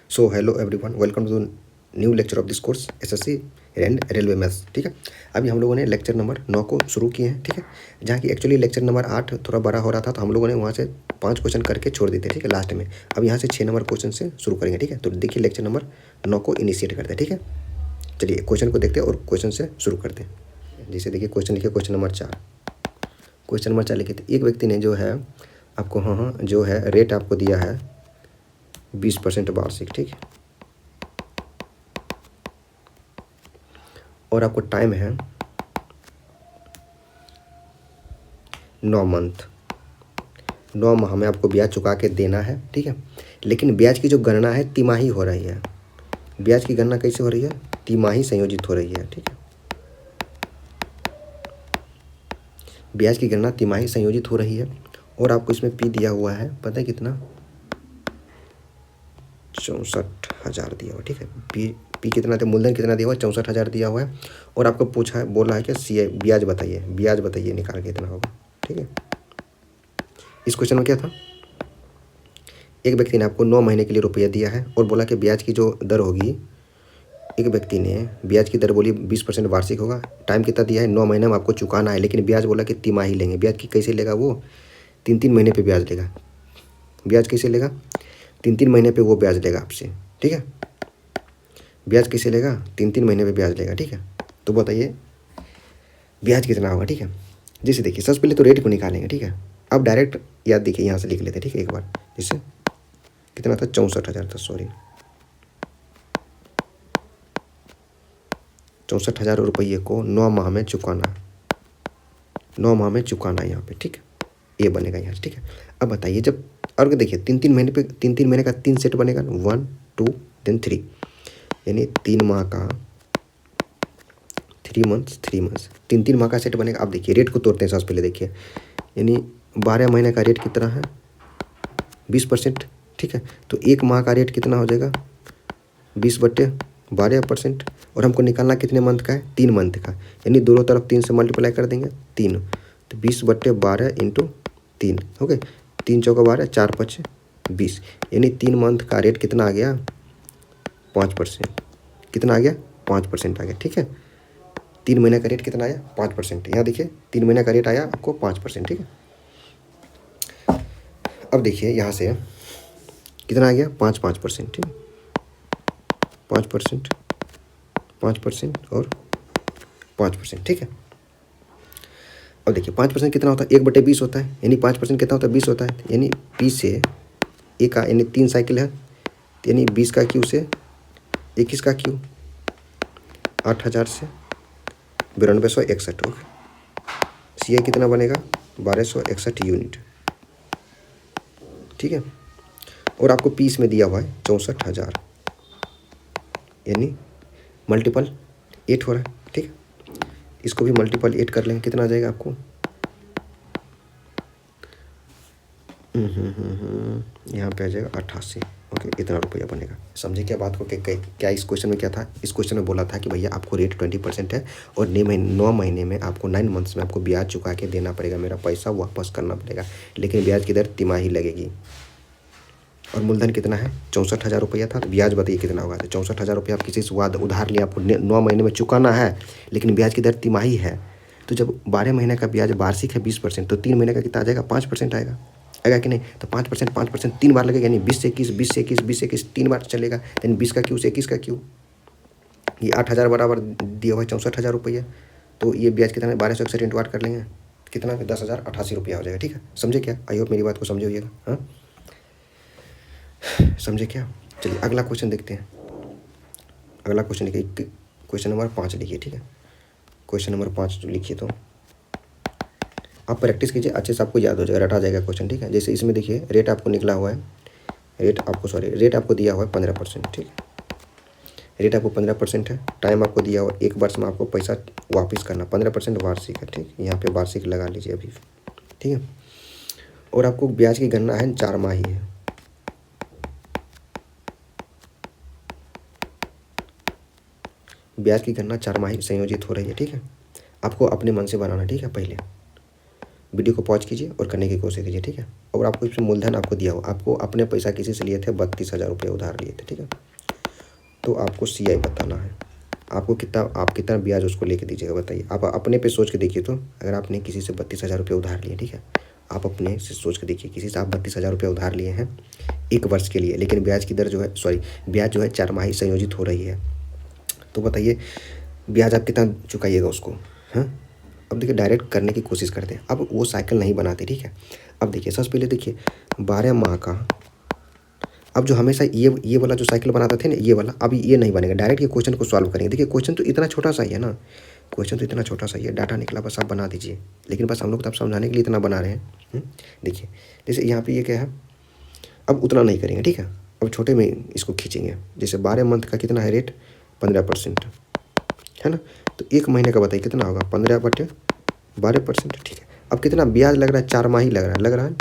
So hello everyone, welcome to new lecture of this course SSC and railway maths. ठीक है, अभी हम लोगों ने लेक्चर नंबर 9 को शुरू किए हैं। ठीक है, जहाँ की एक्चुअली लेक्चर नंबर 8 थोड़ा बड़ा हो रहा था, तो हम लोगों ने वहाँ से 5 क्वेश्चन करके छोड़ देते। ठीक है, लास्ट में अब यहाँ से 6 नंबर क्वेश्चन से शुरू करेंगे। ठीक है, तो देखिए लेक्चर नंबर 9 को इनिशिएट करते हैं। ठीक है, चलिए क्वेश्चन को देखते हैं और क्वेश्चन से शुरू करते हैं। जैसे देखिए क्वेश्चन लिखिए, क्वेश्चन नंबर 4। क्वेश्चन नंबर 4 लिखे थे, एक व्यक्ति ने जो है आपको जो है रेट आपको दिया है 20% वार्षिक। ठीक है, और आपको टाइम है 9 मंथ, 9 माह में आपको ब्याज चुका के देना है। ठीक है, लेकिन ब्याज की जो गणना है तिमाही हो रही है। ब्याज की गणना कैसे हो रही है? तिमाही संयोजित हो रही है। ठीक है, ब्याज की गणना तिमाही संयोजित हो रही है और आपको इसमें पी दिया हुआ है, पता है कितना? 64,000 दिया हुआ। ठीक है, पी कितना था, मूलधन कितना दिया हुआ? 64,000 दिया हुआ है। और आपको पूछा है, बोला है कि सी ब्याज बताइए, ब्याज बताइए निकाल के कितना होगा। ठीक है, इस क्वेश्चन में क्या था, एक व्यक्ति ने आपको 9 महीने के लिए रुपया दिया है और बोला कि ब्याज की जो दर होगी, एक व्यक्ति ने ब्याज की दर बोली 20% वार्षिक होगा। टाइम कितना दिया है? 9 महीने में आपको चुकाना है, लेकिन ब्याज बोला कि तिमाही लेंगे। ब्याज की कैसे लेगा? वो 3-3 महीने पे ब्याज लेगा। ब्याज कैसे लेगा? 3-3 महीने पे वो ब्याज लेगा आपसे। ठीक है, ब्याज कैसे लेगा? 3-3 महीने पे ब्याज लेगा। ठीक है, तो बताइए ब्याज कितना होगा। ठीक है, जैसे देखिए सबसे पहले तो रेट को निकालेंगे। ठीक है, अब डायरेक्ट याद देखिए यहाँ से लिख लेते हैं। ठीक है, एक बार जैसे कितना था? 64,000 था, सॉरी 64,000 रुपये को 9 माह में चुकाना, 9 माह में चुकाना यहाँ पे। ठीक है, ये बनेगा यहाँ से। ठीक है, अब बताइए जब, और देखिए 3-3 महीने पे 3-3 महीने का 3 सेट बनेगा, 1 2 देन 3, यानी 3 माह का 3 मंथ्स 3 मंथ्स 3-3 माह का सेट बनेगा। अब देखिए रेट को तोड़ते हैं सबसे पहले। देखिए यानी 12 महीने का रेट कितना है? 20%। ठीक है, तो 1 माह का रेट कितना हो जाएगा? 20/12%। और हमको निकालना कितने मंथ का है? 3 मंथ का, यानी दोनों तरफ 3 से मल्टीप्लाई कर देंगे, 3, तो 20/12 इंटू 3 हो गए। 3 चौका 12, 4 5 20, यानी 3 मंथ का रेट कितना आ गया? 5%। कितना आ गया? 5% आ गया। ठीक है, 3 महीने का रेट कितना आया? 5%। यहाँ देखिए 3 महीने का रेट आया आपको 5%। ठीक है, अब देखिए यहाँ से कितना आ गया? 5% ठीक है, 5%, 5% और 5%। ठीक है, अब देखिए 5% कितना होता है? 1/20 होता है, यानी 5% कितना होता है? 20 होता है, यानी 20 से एक का, यानी 3 साइकिल है, यानी 20 का क्यू से 21 का क्यू, 8,000 से 9261। ओके, सी आई कितना बनेगा? 1261 यूनिट। ठीक है, और आपको पीस में दिया हुआ है 64,000, यानी मल्टीपल 8 हो रहा है। ठीक है, इसको भी मल्टीपल 8 कर लेंगे, कितना आ जाएगा आपको? यहाँ पे आ जाएगा 88। ओके, इतना रुपया बनेगा। समझे क्या बात को? क्या इस क्वेश्चन में क्या था? इस क्वेश्चन में बोला था कि भैया आपको रेट 20% है और 9 महीने में आपको 9 मंथ्स में आपको ब्याज चुका के देना पड़ेगा, मेरा पैसा वापस करना पड़ेगा, लेकिन ब्याज की दर तिमाही लगेगी। और मूलधन कितना है? 64,000 रुपया था, तो ब्याज बताइए कितना होगा? तो 64,000 रुपया आप किसी से उधार लिया, आपको 9 महीने में चुकाना है, लेकिन ब्याज की दर तिमाही है। तो जब 12 महीने का ब्याज वार्षिक है 20%, तो 3 महीने का कितना आ जाएगा? 5% आएगा। आएगा कि नहीं? तो 5%, 5% 3 बार लगेगा, यानी 20 से 21, 20 से 21, 20 से 21 3 बार चलेगा, यानी 20 का क्यू से 21 का क्यू, ये 8,000 बराबर दिया हुआ है 64,000 रुपये। तो ये ब्याज कितना है? 1261 इंटू 8 कर लेंगे, कितना? 10,088 रुपया हो जाएगा। ठीक है, समझे क्या? आई होप मेरी बात को समझे होइएगा। हाँ, समझे क्या? चलिए अगला क्वेश्चन देखते हैं। अगला क्वेश्चन लिखिए, क्वेश्चन नंबर 5 लिखिए। ठीक है, क्वेश्चन नंबर 5 लिखिए, तो आप प्रैक्टिस कीजिए, अच्छे से आपको याद हो जाएगा, रटा जाएगा क्वेश्चन। ठीक है, जैसे इसमें देखिए रेट आपको निकला हुआ है, रेट आपको दिया हुआ है 15%। ठीक है, रेट आपको 15% है, टाइम आपको दिया हुआ 1 वर्ष में आपको पैसा वापस करना, 15% वार्षिक है। ठीक, यहाँ पे वार्षिक लगा लीजिए अभी। ठीक है, और आपको ब्याज की गणना है 4 माही है। ब्याज की गणना 4 माही संयोजित हो रही है। ठीक है, आपको अपने मन से बनाना। ठीक है, पहले वीडियो को पॉज कीजिए और करने की कोशिश कीजिए, ठीक है। और आपको इसमें मूलधन आपको दिया हो, आपको अपने पैसा किसी से लिए थे, 32,000 रुपये उधार लिए थे, ठीक है। तो आपको CI बताना है, आपको आप कितना ब्याज उसको लेके दीजिएगा बताइए। आप अपने पे सोच के देखिए। तो अगर आपने किसी से 32,000 रुपये उधार लिए, ठीक है, आप अपने से सोच के देखिए, किसी से आप 32,000 रुपये उधार लिए हैं 1 वर्ष के लिए, लेकिन ब्याज की दर जो है, ब्याज जो है 4 माही संयोजित हो रही है। तो बताइए ब्याज आप कितना चुकाइएगा उसको, हाँ। अब देखिए डायरेक्ट करने की कोशिश करते हैं, अब वो साइकिल नहीं बनाते, ठीक है। अब देखिए सबसे पहले देखिए 12 माह का, अब जो हमेशा ये वाला जो साइकिल बनाते थे ना, ये वाला, अब ये नहीं बनेगा। डायरेक्ट ये क्वेश्चन को सॉल्व करेंगे। देखिए क्वेश्चन तो इतना छोटा सा ही है ना, क्वेश्चन तो इतना छोटा सा ही है, डाटा निकला, बस आप बना दीजिए। लेकिन बस हम लोग तो आप समझाने के लिए इतना बना रहे हैं। देखिए जैसे यहाँ पे ये क्या है, अब उतना नहीं करेंगे, ठीक है। अब छोटे में इसको खींचेंगे। जैसे 12 मंथ का कितना है रेट, 15% है ना। तो 1 महीने का बताइए कितना होगा, 15/12%, ठीक है। अब कितना ब्याज लग रहा है, 4 माही लग रहा है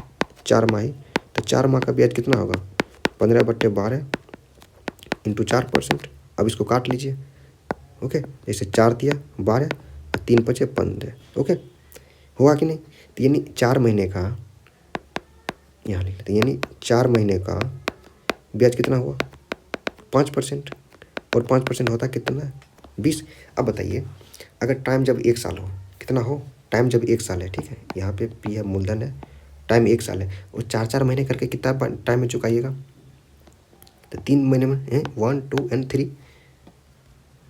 4 माही। तो 4 माह का ब्याज कितना होगा, 15/12 × 4%। अब इसको काट लीजिए, ओके। जैसे 4 दिया 12, 3 बचे 15, ओके। हुआ कि नहीं। तो यानी 4 महीने का, यहाँ लिख लेते, यानी 4 महीने का ब्याज कितना हुआ, 5%। और 5% होता कितना, 20। अब बताइए अगर टाइम जब 1 साल हो, कितना हो, टाइम जब 1 साल है, ठीक है। यहाँ पे P है, मूलधन है, टाइम 1 साल है, और 4 महीने करके कितना टाइम में चुकाइएगा, तो 3 महीने में है, 1, 2 और 3।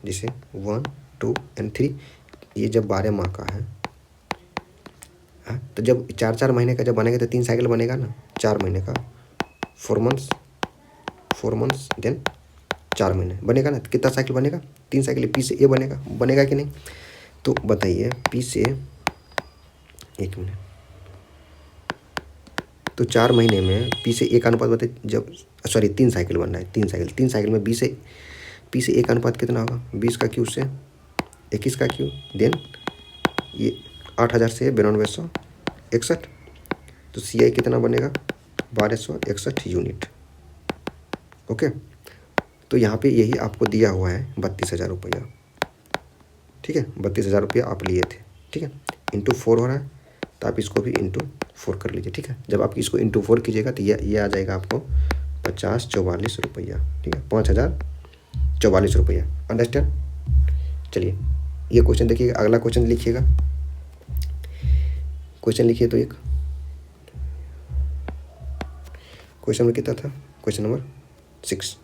जैसे 1, 2 और 3, ये जब 12 माह का है, हाँ, तो जब 4 महीने का जब बनेगा तो 3 साइकिल बनेगा ना, 4 महीने का, 4 मंथ्स देन 4 महीने बनेगा ना। कितना साइकिल बनेगा, 3 साइकिल। P से A बनेगा कि नहीं। तो बताइए P से, 1 मिनट, तो 4 महीने में P से A का अनुपात बताइए, जब 3 साइकिल बन रहा है, 3 साइकिल में P से A का अनुपात कितना होगा, 20 का क्यू से 21 का क्यू, देन ये 8000 से 9261। तो CI कितना बनेगा, 1261 यूनिट, ओके। तो यहाँ पे यही आपको दिया हुआ है 32,000 रुपया, ठीक है। 32,000 रुपया आप लिए थे, ठीक है। × 4 हो रहा है, तो आप इसको भी × 4 कर लीजिए, ठीक है। जब आप इसको × 4 कीजिएगा तो ये आ जाएगा आपको 5044 रुपया, ठीक है, 5044 रुपया। अंडरस्टैंड। चलिए ये क्वेश्चन देखिएगा, अगला क्वेश्चन लिखिएगा। क्वेश्चन लिखिए तो एक क्वेश्चन में कितना था, क्वेश्चन नंबर 6,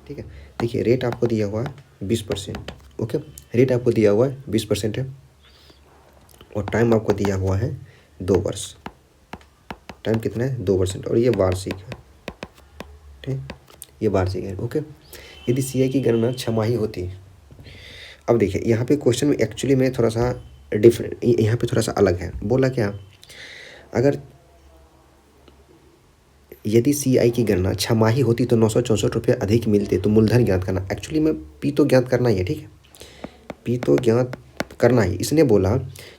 ठीक है। देखिए रेट आपको दिया हुआ है 20%, ओके। रेट आपको दिया हुआ है 20% है, और टाइम आपको दिया हुआ है 2 वर्ष। टाइम कितना है, 2%, और ये वार्षिक है, ठीक, ये वार्षिक है, ओके। यदि CI की गणना 6 माही होती। अब देखिए यहाँ पे क्वेश्चन में एक्चुअली में थोड़ा सा डिफरेंट, यहाँ पे थोड़ा सा अलग है। बोला क्या, अगर यदि CI की गणना 6 माही होती तो 964 रुपये अधिक मिलते, तो मूलधन ज्ञात करना। एक्चुअली में P तो ज्ञात करना ही है, ठीक है, P तो ज्ञात करना ही। इसने बोला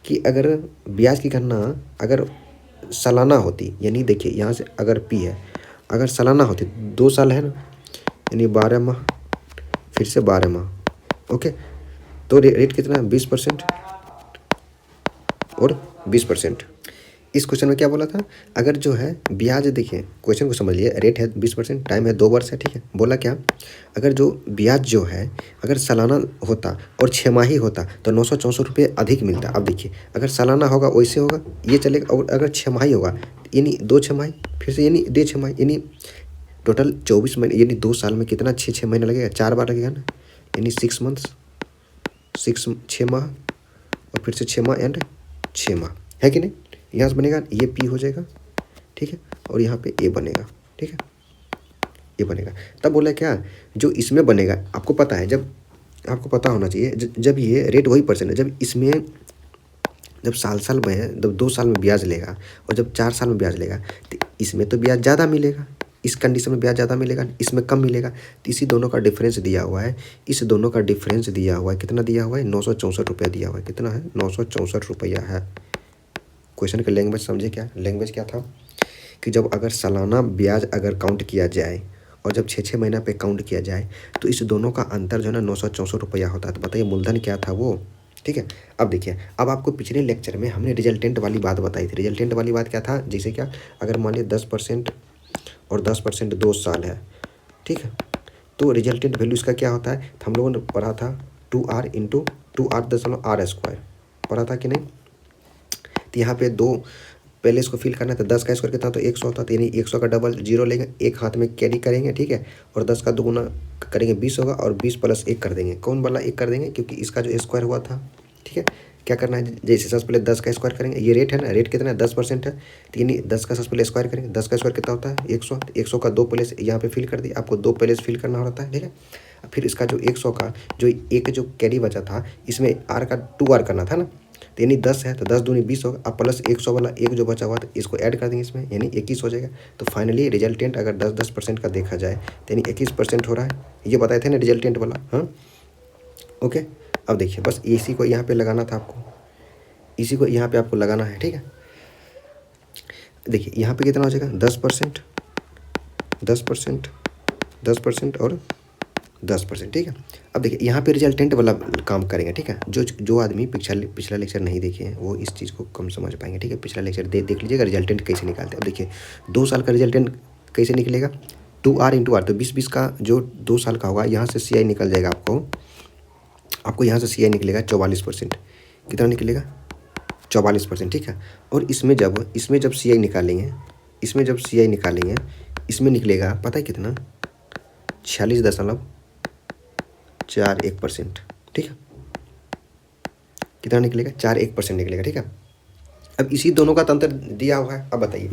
कि अगर ब्याज की गणना अगर सालाना होती, यानी देखिए यहाँ से अगर P है, अगर सालाना होती, 2 साल है ना, यानी 12 माह, फिर से 12 माह, ओके। तो रेट कितना है, 20% और 20%। इस क्वेश्चन में क्या बोला था, अगर जो है ब्याज, देखिए क्वेश्चन को समझिए, रेट है 20%, टाइम है 2 वर्ष है, ठीक है। बोला क्या, अगर जो ब्याज जो है अगर सालाना होता और 6 माही होता तो 964 रुपये अधिक मिलता। अब देखिए अगर सालाना होगा वैसे होगा, ये चलेगा, और अगर 6 माही होगा यानी 2 6 फिर से यानी 1.5 6 यानी टोटल 24 महीने, यानी 2 साल में कितना 6 महीने लगेगा, 4 बार लगेगा ना, यानी 6 मंथ्स, 6 माह, और फिर से 6 माह एंड 6 माह, है कि नहीं। यहाँ से बनेगा ये P हो जाएगा, ठीक है, और यहाँ पे A बनेगा, ठीक है, ये बनेगा। तब बोला क्या, जो इसमें बनेगा, आपको पता है, जब आपको पता होना चाहिए, जब ये रेट वही % है, जब इसमें जब साल में, जब 2 साल में ब्याज लेगा और जब 4 साल में ब्याज लेगा, तो इसमें तो ब्याज ज़्यादा मिलेगा, इस कंडीशन में ब्याज ज़्यादा मिलेगा, इसमें कम मिलेगा। तो इसी दोनों का डिफरेंस दिया हुआ है, इस दोनों का डिफरेंस दिया हुआ है, कितना दिया हुआ है, 964 रुपया दिया हुआ है। कितना है, 964 रुपया है। क्वेश्चन का लैंग्वेज समझे, क्या लैंग्वेज क्या था, कि जब अगर सालाना ब्याज अगर काउंट किया जाए और जब 6 महीना पे काउंट किया जाए, तो इस दोनों का अंतर जो है ना 964 रुपया होता है। तो बताइए मूलधन क्या था वो, ठीक है। अब देखिए, अब आपको पिछले लेक्चर में हमने रिजल्टेंट वाली बात बताई थी। रिजल्टेंट वाली बात क्या था, जैसे क्या, अगर मान लीजिए 10% और 10% 2 साल है, ठीक है, तो रिजल्टेंट वैल्यू इसका क्या होता है, हम लोगों ने पढ़ा था 2r इंटू 2r.r² पढ़ा था कि नहीं। तो यहाँ पे दो, पहले इसको फिल करना है, तो 10 का स्क्वायर कितना, तो 100 होता है, तो यानी 100 का डबल 0 लेंगे, एक हाथ में कैरी करेंगे, ठीक है, और 10 का दुगुना करेंगे 20 होगा, और 20 प्लस 1 कर देंगे। कौन वाला 1 कर देंगे, क्योंकि इसका जो स्क्वायर हुआ था, ठीक है। क्या करना है, जैसे सबसे पहले 10 का स्क्वायर करेंगे, ये रेट है ना, रेट कितना है 10% है, तो यानी 10 का सबसे पहले स्क्वायर करेंगे, 10 का स्क्वायर कितना होता है 100, 100 का 2 प्लेस यहाँ पे फिल कर दिया, आपको 2 प्लेस फिल करना होता है, ठीक है। फिर इसका जो 100 का जो एक जो कैरी बचा था, इसमें आर का 2r करना था ना, तो यानी 10 है, तो 10 दूनी 20 होगा, अब प्लस 100 वाला एक जो बचा हुआ, तो इसको ऐड कर देंगे इसमें, यानी 21 हो जाएगा। तो फाइनली रिजल्टेंट अगर 10% का देखा जाए, तो यानी 21% हो रहा है, ये बताए थे ना रिजल्टेंट वाला, हाँ ओके। अब देखिए, बस इसी को यहाँ पे लगाना था आपको, इसी को यहाँ पे आपको लगाना है, ठीक है। देखिए यहाँ पे कितना हो जाएगा 10%, 10%, 10% और 10%, ठीक है। अब देखिए यहाँ पे रिजल्टेंट वाला काम करेंगे, ठीक है। जो आदमी पिछला लेक्चर नहीं देखे हैं वो इस चीज़ को कम समझ पाएंगे, ठीक है। पिछला लेक्चर देख लीजिएगा, रिजल्टेंट कैसे निकालते हैं। अब देखिए 2 साल का रिजल्टेंट कैसे निकलेगा, 2r इंटू आर, तो 20 का जो 2 साल का होगा, यहाँ से CI निकल जाएगा, आपको यहाँ से CI निकलेगा 44%, कितना निकलेगा 44%, ठीक है। और इसमें जब CI निकालेंगे, इसमें निकलेगा पता है कितना, 46.41%, ठीक है। कितना निकलेगा 41% निकलेगा, ठीक है। अब इसी दोनों का अंतर दिया हुआ है। अब बताइए,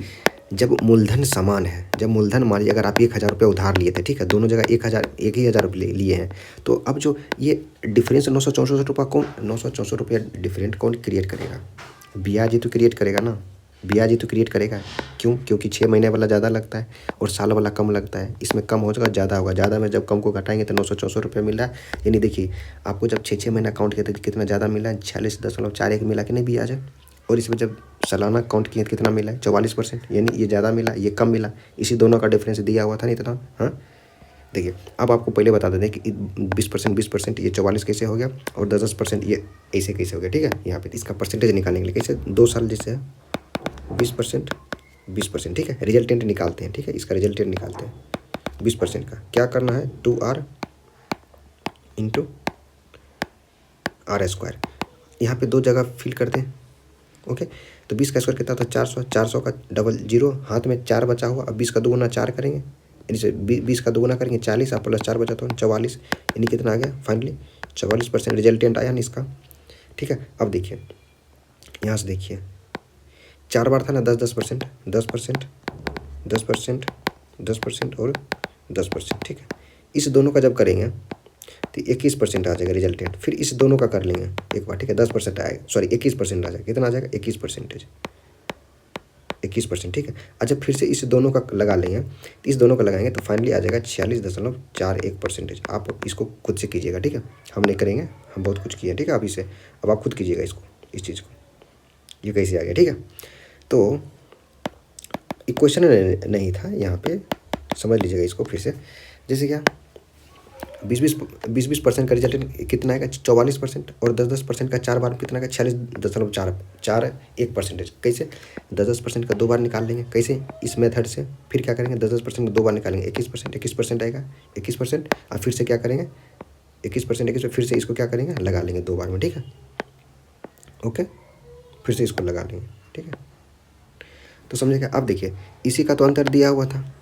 जब मूलधन समान है, जब मूलधन मान लीजिए अगर आप 1000 रुपये उधार लिए थे, ठीक है, दोनों जगह 1,000 रुपये लिए हैं, तो अब जो ये डिफरेंस 964 रुपये कौन, 964 रुपया डिफरेंट कौन क्रिएट करेगा, ब्याज ही तो क्रिएट करेगा ना, ब्याज ही तो क्रिएट करेगा। क्यों, क्योंकि 6 महीने वाला ज़्यादा लगता है और साल वाला कम लगता है, इसमें कम हो जाएगा ज़्यादा होगा, ज़्यादा में जब कम को घटाएंगे तो 964 रुपये मिल रहा है। यानी देखिए आपको जब 6 महीना काउंट किया तो कितना ज़्यादा मिला है, 46.41 मिला कि नहीं ब्याज है, और इसमें जब सालाना काउंट किया तो कितना मिला है 44%, यानी ये ज़्यादा मिला, ये कम मिला, इसी दोनों का डिफरेंस दिया हुआ था नहीं इतना, हाँ। देखिए अब आपको पहले बता देते हैं कि 20% ये 44 कैसे हो गया, और 10% ये ऐसे कैसे हो गया, ठीक है। यहाँ पे इसका परसेंटेज निकालने के लिए कैसे, 2 साल जैसे है 20%, ठीक है, रिजल्टेंट निकालते हैं, ठीक है, इसका रिजल्टेंट निकालते हैं 20% का। क्या करना है, 2r इंटू r², यहाँ पे 2 जगह फिल करते हैं, ओके। तो 20 का स्क्वायर कितना था 400, 400 का डबल 0, हाथ में 4 बचा हुआ, अब 20 का दुगुना 4 करेंगे, यानी से 20 का दुगुना करेंगे 40, आप प्लस 4 बचा तो 44, यानी कितना आ गया फाइनली 44% रिजल्टेंट आया ना इसका, ठीक है। अब देखिए यहाँ से देखिए 4 बार था ना, 10% 10% 10% 10% और 10%, ठीक है। इस दोनों का जब करेंगे तो 21% आ जाएगा रिजल्टेंट। फिर इस दोनों का कर लेंगे एक बार, ठीक है, 10% आएगा, सॉरी 21% आ जाएगा, कितना आ जाएगा 21%, 21%, ठीक है। अच्छा फिर से इस दोनों का लगा लेंगे, तो इस दोनों का लगाएंगे तो फाइनली आ जाएगा 46.41%। आप इसको खुद से कीजिएगा, ठीक है, हम नहीं करेंगे, हम बहुत कुछ किए, ठीक है। आप इसे अब आप खुद कीजिएगा इसको, इस चीज़ को, ये कैसे आ गया, ठीक है। तो इक्वेशन नहीं था यहाँ पे, समझ लीजिएगा इसको फिर से। जैसे क्या 20% का रिजल्ट कितना आएगा 44%, और 10% का 4 बार कितना आएगा 46.41%। कैसे 10% का 2 बार निकाल लेंगे, कैसे इस मेथड से। फिर क्या करेंगे 10% का 2 बार निकालेंगे 21% आएगा 21%, और फिर से क्या करेंगे 21% फिर से इसको क्या करेंगे लगा लेंगे 2 बार में, ठीक है, ओके। फिर से इसको लगा लेंगे, ठीक है। तो समझेगा। अब देखिए इसी का तो अंतर दिया हुआ था,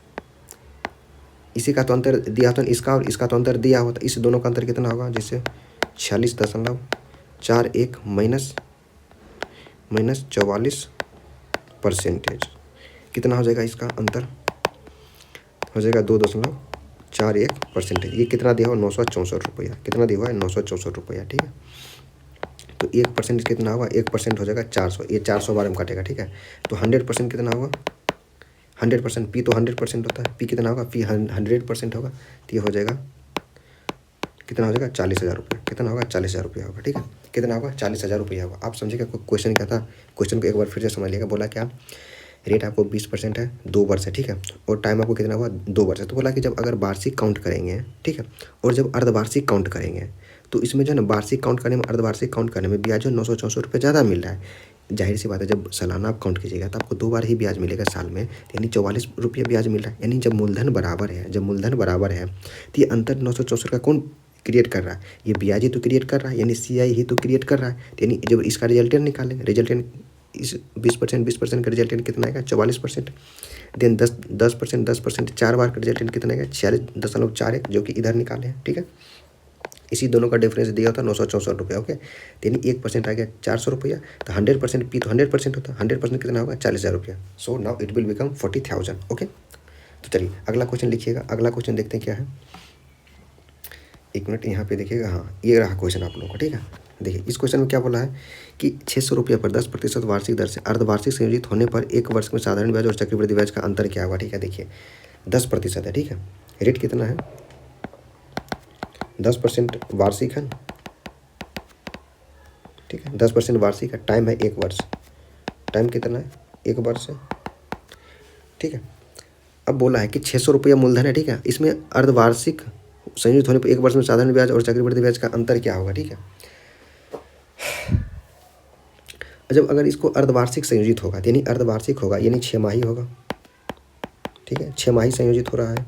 इसी का तो अंतर दिया था, इसका और इसका तो अंतर दिया हुआ था, इस दोनों का अंतर कितना होगा, जैसे 46.41 माइनस 44%, कितना हो जाएगा इसका अंतर, हो जाएगा 2.41%। ये कितना दिया हुआ 964 रुपया, कितना दिया हुआ है 964 रुपया, ठीक है। तो 1% कितना होगा, 1% हो जाएगा 400, ये 400 बार में काटेगा, ठीक है। तो 100% कितना होगा 100%, पी तो 100% होता है, पी कितना होगा, पी 100% होगा, तो ये हो जाएगा कितना हो जाएगा 40,000 रुपये, कितना होगा 40,000 रुपया होगा, ठीक है। कितना होगा 40,000 रुपया होगा। आप समझिएगा क्वेश्चन क्या था, क्वेश्चन को एक बार फिर से समझ लिएगा। बोला क्या, रेट आपको 20% है, 2 वर्ष है, ठीक है, और टाइम आपको कितना हुआ 2 वर्ष है। तो बोला कि जब अगर वार्षिक काउंट करेंगे, ठीक है, और जब अर्धवार्षिक काउंट करेंगे, तो इसमें जो है ना वार्षिक काउंट करने में, अर्धवार्षिक काउंट करने में ब्याज जो 964 रुपये ज़्यादा मिल रहा है। जाहिर सी बात है, जब सालाना आप काउंट कीजिएगा तो आपको 2 बार ही ब्याज मिलेगा साल में, यानी 44 रुपये ब्याज मिल रहा है। यानी जब मूलधन बराबर है, तो ये अंतर 964 का कौन क्रिएट कर रहा है? ये ब्याज ही तो क्रिएट कर रहा है, यानी CI ही तो क्रिएट कर रहा है। यानी जब इसका रिजल्टेंट निकालेंगे, रिजल्टेंट इस 20% का रिजल्टेंट कितना आएगा? 44%। देन 10% 4 बार का रिजल्टेंट कितना आएगा? 46.41, जो कि इधर निकाले हैं। ठीक है, इसी दोनों का डिफरेंस दिया होता है 964 रुपये। ओके, यानी 1% आ गया 400 रुपया। तो 100% पी तो 100% होता है, 100% कितना होगा? 40,000 रुपया। So now it will become 40,000। Okay, तो चलिए अगला क्वेश्चन लिखिएगा। अगला क्वेश्चन देखते हैं क्या है। एक मिनट यहाँ पे देखिएगा। हाँ, ये रहा क्वेश्चन आप लोगों का। ठीक है, देखिए इस क्वेश्चन में क्या बोला है कि 600 रुपये पर 10% वार्षिक दर से अर्धवार्षिक संयोजित होने पर एक वर्ष में साधारण ब्याज और चक्रवृद्धि ब्याज का अंतर क्या होगा? ठीक है, देखिए 10% है। ठीक है, रेट कितना है? 10% वार्षिक है। ठीक है, 10% वार्षिक है। टाइम है 1 वर्ष। टाइम कितना है? 1 वर्ष है। ठीक है, अब बोला है कि 600 रुपया मूलधन है। ठीक है, इसमें अर्धवार्षिक संयुक्त होने पर 1 वर्ष में साधारण ब्याज और चक्रवृद्धि ब्याज का अंतर क्या होगा? ठीक है, जब अगर इसको अर्धवार्षिक संयोजित होगा, यानी अर्धवार्षिक होगा यानी 6 माही होगा। ठीक है, 6 माही संयोजित हो रहा है।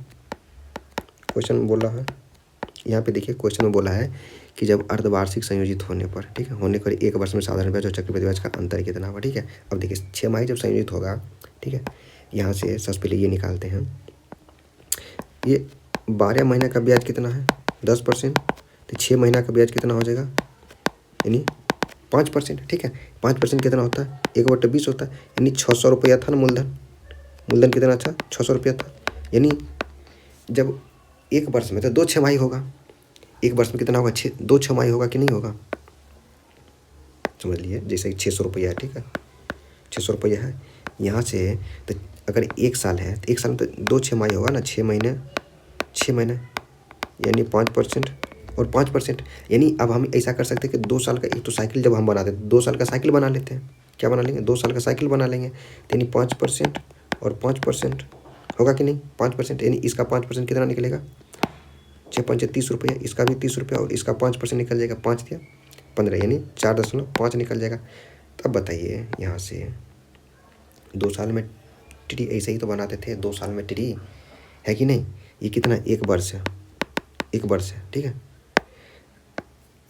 क्वेश्चन बोला है यहाँ पे, देखिए क्वेश्चन में बोला है कि जब अर्धवार्षिक संयोजित होने पर, ठीक है, होने पर 1 वर्ष में साधारण ब्याज और चक्रवृद्धि ब्याज का अंतर कितना होगा? ठीक है, अब देखिए 6 माही जब संयोजित होगा, ठीक है, यहाँ से सबसे पहले ये निकालते हैं। ये 12 महीने का ब्याज कितना है? 10%। तो 6 महीना का ब्याज कितना हो जाएगा? यानी 5%। ठीक है, 5% कितना होता है? 1/20 होता है, यानी 600 रुपया था ना मूलधन। मूलधन कितना था? 600 रुपया था। यानी जब 1 वर्ष में तो 2 छमाही होगा। 1 वर्ष में कितना होगा? 2 छमाही होगा कि नहीं होगा? समझ लिए, जैसे 600 रुपया है। ठीक है, 600 रुपया है। यहाँ से तो अगर 1 साल है तो 1 साल में तो 2 छमाही होगा ना, 6 महीने यानी 5% और 5%। यानी अब हम ऐसा कर सकते हैं कि 2 साल का, एक तो साइकिल जब हम बनाते हैं 2 साल का साइकिल बना लेते हैं। क्या बना लेंगे? 2 साल का साइकिल बना लेंगे। यानी 5% और 5% होगा कि नहीं? 5%, यानी इसका 5% कितना निकलेगा? 6×5 30 रुपये, इसका भी 30 रुपये, और इसका 5% निकल जाएगा। 5 दिया 15, यानी 4.5 निकल जाएगा। तब बताइए यहाँ से 2 साल में टिडी ऐसे ही तो बनाते थे, 2 साल में टिडी है कि नहीं? ये कितना? 1 वर्ष है। 1 वर्ष है। ठीक है,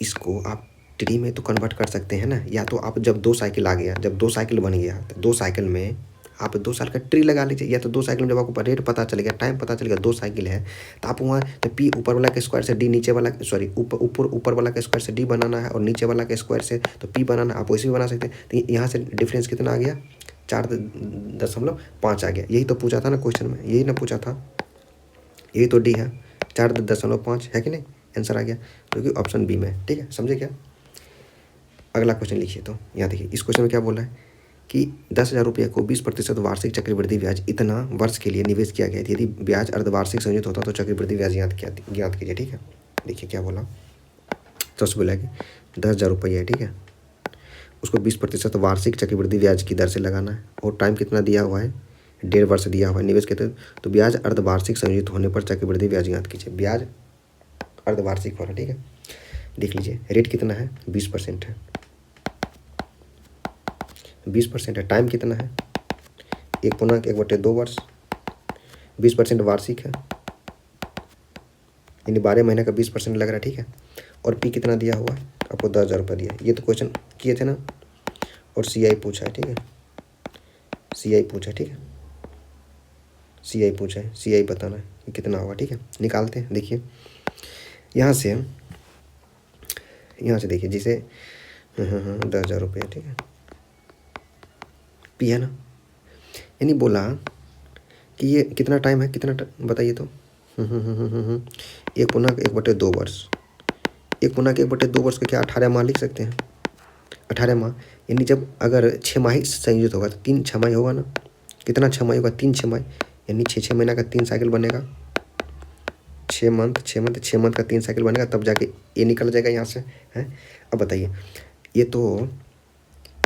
इसको आप टिडी में तो कन्वर्ट कर सकते हैं ना, या तो आप जब 2 साइकिल आ गया, जब 2 साइकिल बन गया तो 2 साइकिल में आप 2 साल का ट्री लगा लीजिए, या तो 2 साइकिल में जब आपको रेट पता चल गया, टाइम पता चल गया, 2 साइकिल है तो आप वहाँ तो पी ऊपर वाला के स्क्वायर से डी नीचे वाला, सॉरी ऊपर वाला के स्क्वायर से डी बनाना है, और नीचे वाला के स्क्वायर से तो पी बनाना, आप वैसे भी बना सकते हैं। तो यहाँ से डिफरेंस कितना आ गया? 4.5 आ गया। यही तो पूछा था ना क्वेश्चन में, यही ना पूछा था, यही तो डी है, 4.5 है कि नहीं? आंसर आ गया, क्योंकि ऑप्शन बी में। ठीक है, समझे क्या? अगला क्वेश्चन लिखिए। तो यहाँ देखिए इस क्वेश्चन में क्या बोला है कि 10,000 रुपये को 20% वार्षिक चक्रवृद्धि ब्याज इतना वर्ष के लिए निवेश किया गया था। यदि ब्याज अर्धवार्षिक संयोजित होता तो चक्रवृद्धि ब्याज ज्ञात कीजिए। ठीक है, देखिए क्या बोला। तो उससे बोला कि 10,000 रुपये है, ठीक है, उसको 20% वार्षिक चक्रवृद्धि ब्याज की दर से लगाना है, और टाइम कितना दिया हुआ है? 1.5 वर्ष दिया हुआ है। निवेश के तो ब्याज अर्धवार्षिक संयोजित होने पर चक्रवृद्धि ब्याज ज्ञात कीजिए। ब्याज अर्धवार्षिक हो रहा है। ठीक है, देख लीजिए रेट कितना है? 20% है। 20% है। टाइम कितना है? 1/2 वर्ष। 20% वार्षिक है, यानी 12 महीने का 20% लग रहा है। ठीक है, और पी कितना दिया हुआ है? आपको 10,000 रुपये दिया। ये तो क्वेश्चन किए थे ना, और CI पूछा है। ठीक है, CI पूछा है। ठीक है, CI पूछा है, CI बताना है कि कितना होगा। ठीक है, निकालते हैं। देखिए यहाँ से देखिए, जैसे 10,000 रुपये, ठीक है, पी है ना, यानी बोला कि ये कितना टाइम है, कितना बताइए तो। 1/1/2 वर्ष। 1/1/2 वर्ष का क्या 18 माह लिख सकते हैं? 18 माह, यानी जब अगर 6 माही संयोजित होगा तो 3 छमाही होगा ना। कितना छमाही होगा? 3 छमाही, यानी 6 महीना का 3 साइकिल बनेगा। 6 मंथ 6 मंथ का 3 साइकिल बनेगा, तब जाके ये निकल जाएगा यहाँ से है। अब बताइए, ये तो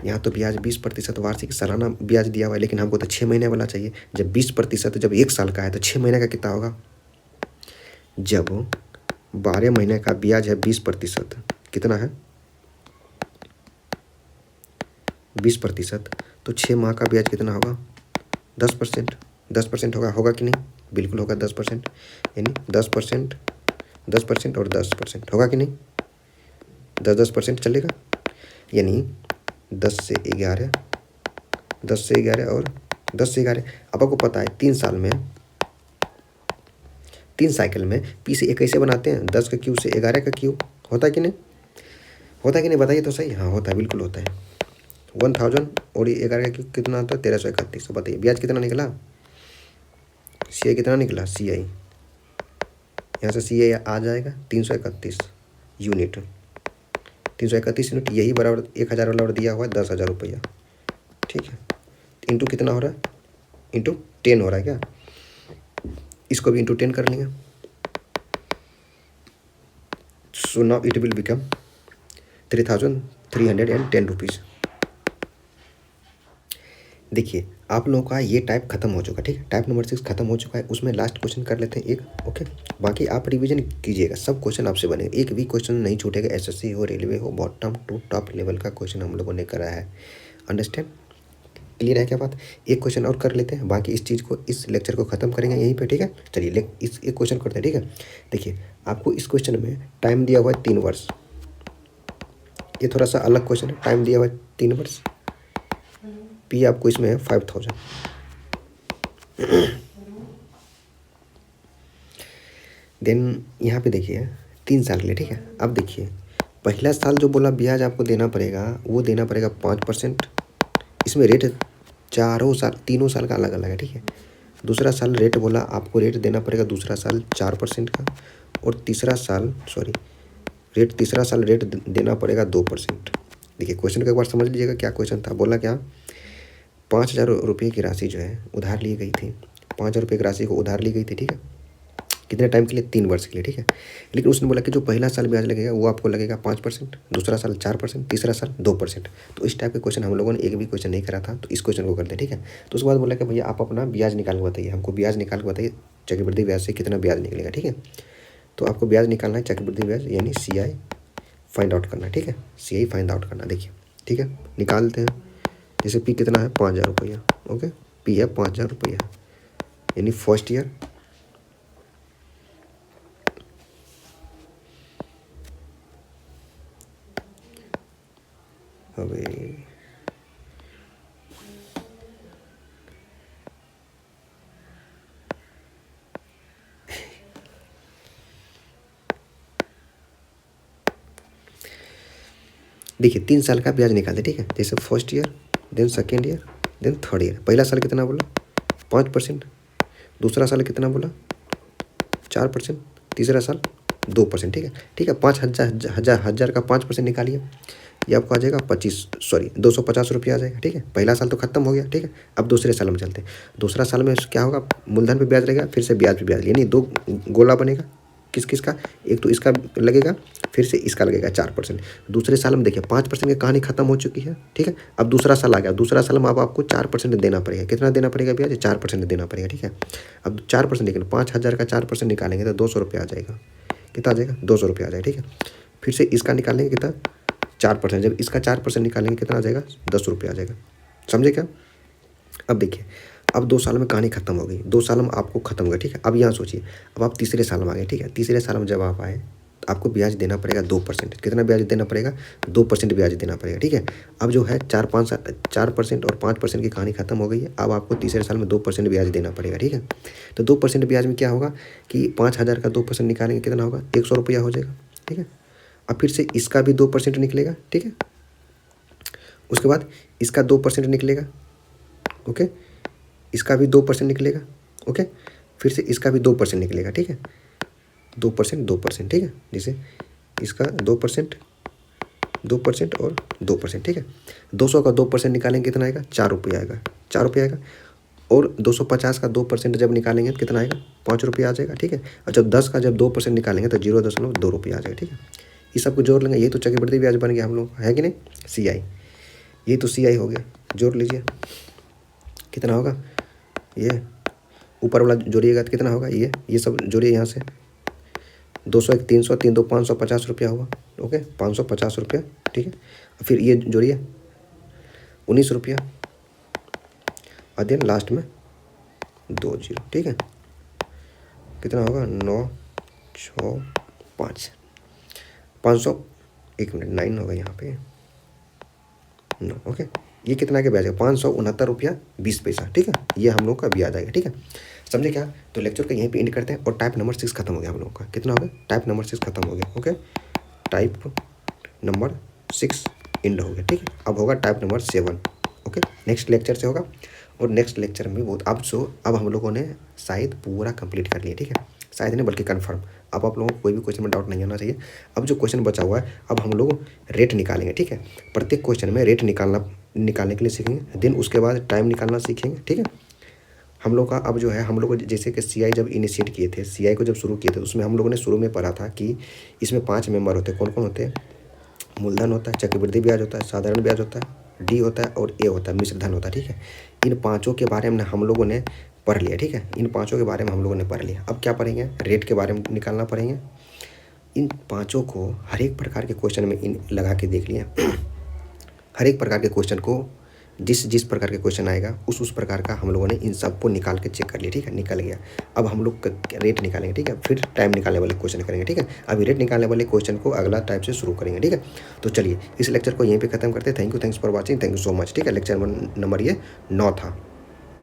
यहाँ तो ब्याज 20% वार्षिक सालाना ब्याज दिया हुआ है, लेकिन हमको तो 6 महीने वाला चाहिए। जब 20% जब 1 साल का है तो 6 महीने का कितना होगा? जब 12 महीने का ब्याज है 20%। कितना है? 20%। तो 6 माह का ब्याज कितना होगा? 10%। 10% होगा कि नहीं? बिल्कुल होगा 10%। यानी 10%, 10% और 10% होगा कि नहीं? 10% चलेगा। यानी 10 से 11, 10 से 11 और 10 से 11। अब आपको पता है 3 साल में, 3 साइकिल में पी से ए कैसे बनाते हैं? 10 का क्यूब से 11 का क्यूब। होता है कि नहीं? होता है कि नहीं बताइए तो सही। हाँ होता है, बिल्कुल होता है। 1000 और 11 का क्यूब कितना होता है? 1331। तो बताइए ब्याज कितना निकला? सी आई कितना निकला? सी आई यहाँ से सी आई आ जाएगा 331 यूनिट। 331 यूनिट, यही बराबर 1000 वाला दिया हुआ है 10,000 रुपया। ठीक है, इंटू कितना हो रहा है? इंटू 10 हो रहा है क्या? इसको भी इंटू 10 कर लेंगे। So now it will become 3,310 rupees. देखिए आप लोगों का ये टाइप खत्म हो चुका है। ठीक है, टाइप नंबर 6 खत्म हो चुका है। उसमें लास्ट क्वेश्चन कर लेते हैं एक। ओके, बाकी आप रिवीजन कीजिएगा, सब क्वेश्चन आपसे बने, एक भी क्वेश्चन नहीं छूटेगा। एसएससी हो, रेलवे हो, बॉटम टू टॉप लेवल का क्वेश्चन हम लोगों ने करा है। अंडरस्टैंड? क्लियर है क्या बात? एक क्वेश्चन और कर लेते हैं, बाकी इस चीज़ को, इस लेक्चर को खत्म करेंगे यहीं पे। ठीक है, चलिए इस एक क्वेश्चन करते हैं। ठीक है, देखिए आपको इस क्वेश्चन में टाइम दिया हुआ है 3 वर्ष। ये थोड़ा सा अलग क्वेश्चन है। टाइम दिया हुआ है 3 वर्ष, पी आपको इसमें है 5000। देन यहाँ पे देखिए 3 साल के लिए। ठीक है, अब देखिए पहला साल जो बोला ब्याज आपको देना पड़ेगा, वो देना पड़ेगा 5%। इसमें रेट तीनों साल का अलग अलग है। ठीक है, दूसरा साल रेट बोला आपको, रेट देना पड़ेगा दूसरा साल 4% का, और तीसरा साल रेट देना पड़ेगा 2%। देखिए क्वेश्चन को एक बार समझ लीजिएगा, क्या क्वेश्चन था। बोला क्या? 5,000 रुपये की राशि जो है उधार ली गई थी। 5,000 रुपये की राशि को उधार ली गई थी। ठीक है, कितने टाइम के लिए? 3 वर्ष के लिए। ठीक है, लेकिन उसने बोला कि जो पहला साल ब्याज लगेगा वो आपको लगेगा 5%, दूसरा साल 4%, तीसरा साल 2%। तो इस टाइप के क्वेश्चन हम लोगों ने एक भी क्वेश्चन नहीं करा था, तो इस क्वेश्चन को करते हैं। ठीक है, तो उसके बाद बोला कि भैया आप अपना ब्याज निकाल के बताइए, हमको ब्याज निकाल के बताइए चक्रवृद्धि ब्याज से कितना ब्याज निकलेगा। ठीक है, तो आपको ब्याज निकालना है चक्रवृद्धि ब्याज, यानी सी आई फाइंड आउट करना है। ठीक है, सी आई फाइंड आउट करना। देखिए ठीक है, निकालते हैं। जैसे पी कितना है? 5,000 रुपया। ओके, पी है 5,000 रुपया, यानी फर्स्ट ईयर હવે देखिए 3 साल का ब्याज निकालते। ठीक है, जैसे first year, then second year, then third year. पहला साल कितना बोला? 5%। दूसरा साल कितना बोला? 4%। तीसरा साल 2%। ठीक है, ठीक है, 5,000 का 5% निकालिए, ये आपको आ जाएगा 250 रुपया आ जाएगा। ठीक है, पहला साल तो खत्म हो गया। ठीक है, अब दूसरे साल में चलते हैं। दूसरा साल में क्या होगा? मूलधन पे ब्याज रहेगा, फिर से ब्याज पे ब्याज, यानी 2 गोला बनेगा। किस किस का? एक तो इसका लगेगा, फिर से इसका लगेगा 4%। दूसरे साल में देखिए 5% की कहानी खत्म हो चुकी है। ठीक है, अब दूसरा साल आ गया। दूसरा साल में अब आपको 4% देना पड़ेगा। कितना देना पड़ेगा ब्याज? 4% देना पड़ेगा। ठीक है, अब 4%, लेकिन 5,000 का 4% निकालेंगे तो 200 रुपया आ जाएगा। कितना आ जाएगा? 200 रुपया आ जाएगा। ठीक है, फिर से इसका निकालेंगे कितना? 4%। जब इसका 4% निकालेंगे कितना आ जाएगा? 10 रुपया आ जाएगा। समझे क्या? अब देखिए, अब 2 साल में कहानी खत्म हो गई। 2 साल में आपको खत्म हो गया। ठीक है, अब यहाँ सोचिए, अब आप तीसरे साल में आ गए। ठीक है, तीसरे साल में जब आप आए तो आपको ब्याज देना पड़ेगा 2%। कितना ब्याज देना पड़ेगा? 2% ब्याज देना पड़ेगा। ठीक है, अब जो है 4% और 5% की कहानी खत्म हो गई है। अब आपको तीसरे साल में 2% ब्याज देना पड़ेगा। ठीक है, तो 2% ब्याज में क्या होगा कि 5,000 का 2% निकालेंगे, कितना होगा? 100 रुपया हो जाएगा। ठीक है, अब फिर से इसका भी 2% निकलेगा। ठीक है, उसके बाद इसका 2% निकलेगा। ओके, इसका भी 2% निकलेगा। ओके, फिर से इसका भी 2% निकलेगा। ठीक है, 2%। ठीक है, जैसे इसका 2%, 2% और 2%। ठीक है, 200 का 2% निकालेंगे कितना आएगा? 4 रुपया आएगा। 4 रुपया आएगा। और 250 का 2% जब निकालेंगे तो कितना आएगा? 5 रुपया आ जाएगा। ठीक है, और जब 10 का जब 2% निकालेंगे तो 0.2 रुपया आ जाएगा। ठीक है, ये सबको जोड़ लेंगे, ये तो चक्रवृद्धि ब्याज बन गया हम लोग, है कि नहीं? सी आई, ये तो सी आई हो गया। जोड़ लीजिए, कितना होगा? ये ऊपर वाला जोड़िएगा तो कितना होगा? ये सब जोड़िए यहाँ से, 200 एक 300, 3 दो 550 रुपया हुआ। ओके, 550 रुपया, ठीक है। फिर ये जोड़िए 19 रुपया, और देन लास्ट में 2 जीरो, ठीक है। कितना होगा? 9 6 5 500, 1 मिनट, 9 होगा यहाँ पे 9। ओके, ये कितना के ब्याज है? 569 रुपया 20 पैसा, ठीक है। ये हम लोग का ब्याज आएगा, ठीक है। समझे क्या? तो लेक्चर का यहीं पे एंड करते हैं, और टाइप नंबर 6 खत्म हो गया हम लोग का। कितना हो गया? टाइप नंबर 6 खत्म हो गया। ओके, टाइप नंबर 6 एंड हो गया, ठीक है। अब होगा type number 7। Okay, next lecture से होगा, और नेक्स्ट लेक्चर में बहुत अब हम लोगों ने शायद पूरा कंप्लीट कर लिया, ठीक है। शायद नहीं बल्कि कंफर्म। अब आप लोगों को कोई भी क्वेश्चन में डाउट नहीं होना चाहिए। अब जो क्वेश्चन बचा हुआ है, अब हम लोग रेट निकालेंगे, ठीक है। प्रत्येक क्वेश्चन में रेट निकालने के लिए सीखेंगे, देन उसके बाद टाइम निकालना सीखेंगे, ठीक है। हम लोग का अब जो है, हम लोग को जैसे कि CI जब इनिशिएट किए थे, CI को जब शुरू किए थे, उसमें हम लोगों ने शुरू में पढ़ा था कि इसमें 5 मेंबर होते हैं। कौन कौन होते हैं? मूलधन होता है, चक्रवृद्धि ब्याज होता है, साधारण ब्याज होता है, डी होता है, और ए होता है मिश्र धन होता है, ठीक है। इन पाँचों के बारे में हम लोगों ने पढ़ लिया, ठीक है। इन पाँचों के बारे में हम लोगों ने पढ़ लिया। अब क्या पढ़ेंगे? रेट के बारे में निकालना पड़ेंगे। इन पाँचों को हर एक प्रकार के क्वेश्चन में इन लगा के देख लिया। हर एक प्रकार के क्वेश्चन को, जिस प्रकार के क्वेश्चन आएगा उस प्रकार का हम लोगों ने इन सब को निकाल के चेक कर लिया, ठीक है। निकल गया। अब हम लोग रेट निकालेंगे, ठीक है। फिर टाइम निकालने वाले क्वेश्चन करेंगे, ठीक है। अभी रेट निकालने वाले क्वेश्चन को अगला टाइप से शुरू करेंगे, ठीक है। तो चलिए इस लेक्चर को यहीं पे खत्म करते हैं। Thanks for watching, thank you so much, ठीक है। लेक्चर नंबर ये 9 था।